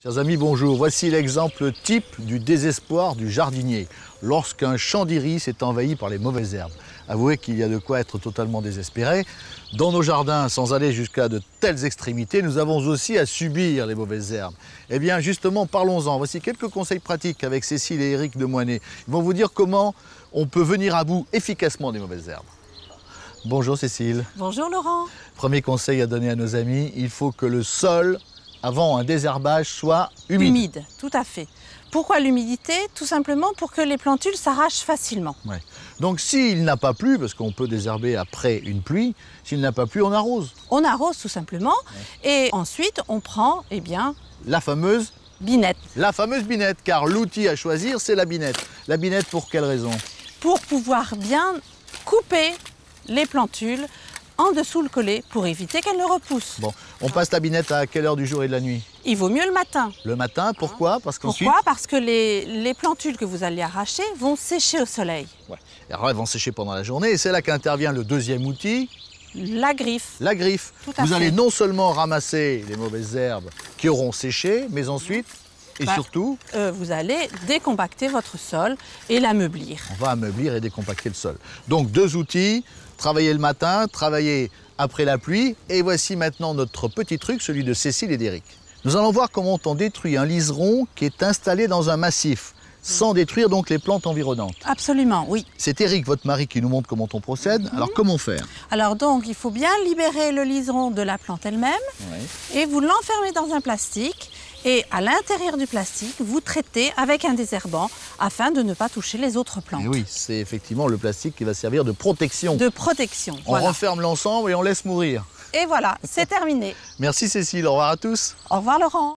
Chers amis, bonjour. Voici l'exemple type du désespoir du jardinier lorsqu'un champ d'iris est envahi par les mauvaises herbes. Avouez qu'il y a de quoi être totalement désespéré. Dans nos jardins, sans aller jusqu'à de telles extrémités, nous avons aussi à subir les mauvaises herbes. Eh bien, justement, parlons-en. Voici quelques conseils pratiques avec Cécile et Eric de Moinet. Ils vont vous dire comment on peut venir à bout efficacement des mauvaises herbes. Bonjour Cécile. Bonjour Laurent. Premier conseil à donner à nos amis, il faut que le sol, avant un désherbage, soit humide. Humide, tout à fait. Pourquoi l'humidité? Tout simplement pour que les plantules s'arrachent facilement. Ouais. Donc s'il n'a pas plu, parce qu'on peut désherber après une pluie, s'il n'a pas plu, on arrose. On arrose tout simplement et ensuite on prend La fameuse binette. La fameuse binette, car l'outil à choisir, c'est la binette. La binette pour quelle raison? Pour pouvoir bien couper les plantules en dessous le collet pour éviter qu'elles ne repoussent. Bon, on passe la binette à quelle heure du jour et de la nuit? Il vaut mieux le matin. Le matin, pourquoi? Parce qu'ensuite... Pourquoi? Parce que les plantules que vous allez arracher vont sécher au soleil. Ouais. Et alors elles vont sécher pendant la journée et c'est là qu'intervient le deuxième outil. La griffe. La griffe. Vous allez non seulement ramasser les mauvaises herbes qui auront séché, mais ensuite, et surtout... vous allez décompacter votre sol et l'ameublir. On va ameublir et décompacter le sol. Donc deux outils, travailler le matin, travailler après la pluie. Et voici maintenant notre petit truc, celui de Cécile et d'Eric. Nous allons voir comment on détruit un liseron qui est installé dans un massif, sans détruire donc les plantes environnantes. Absolument, oui. C'est Eric, votre mari, qui nous montre comment on procède. Alors comment faire? Alors donc, il faut bien libérer le liseron de la plante elle-même et vous l'enfermez dans un plastique. Et à l'intérieur du plastique, vous traitez avec un désherbant afin de ne pas toucher les autres plantes. Et oui, c'est effectivement le plastique qui va servir de protection. De protection, On referme l'ensemble et on laisse mourir. Et voilà, c'est terminé. Merci Cécile, au revoir à tous. Au revoir Laurent.